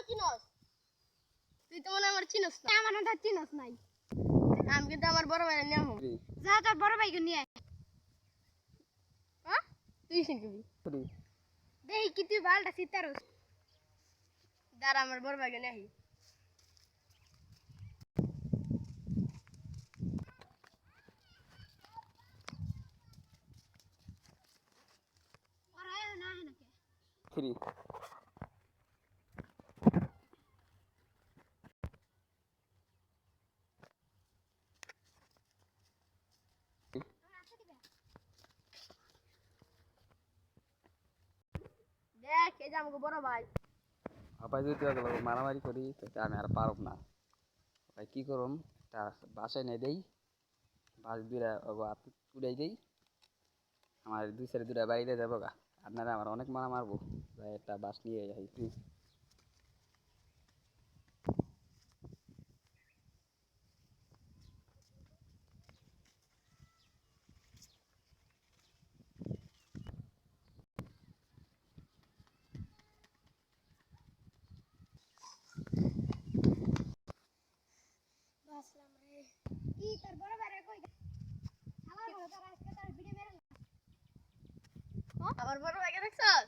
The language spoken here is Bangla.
চিনস তুই তো মনে আমার চিনস না আমার না চিনস নাই আমি কিন্তু আমার বড় ভাই নিয়ে হো যা তোর বড় ভাইকে নিয়ে আয় হ্যাঁ তুই শিখবি দেখি কি তুই বালটা সিতারস দাঁড়া আমার বড় ভাইকে নিয়ে আহি আর আয় না আয় নাকি ফ্রি দেখ এই যে আমাকে বড় ভাই আপাই যদি মারামারি করি তাতে আমি আর পারব না ভাই কি করুম একটা বাসায় নিয়ে দেই বাস দুইটা হাত উড়াই দেই আমার দুই সাইডে দুটা বাড়িতে যাবো গা আপনারা আমার অনেক মারা মারবো ভাই একটা বাস নিয়ে যাই প্লিজ বাসলাম রে কি তোর বড় ভাই কই আমার বড় তোর আজকে তোর ভিডিও মেরে আমার বড় ভাইকে দেখছস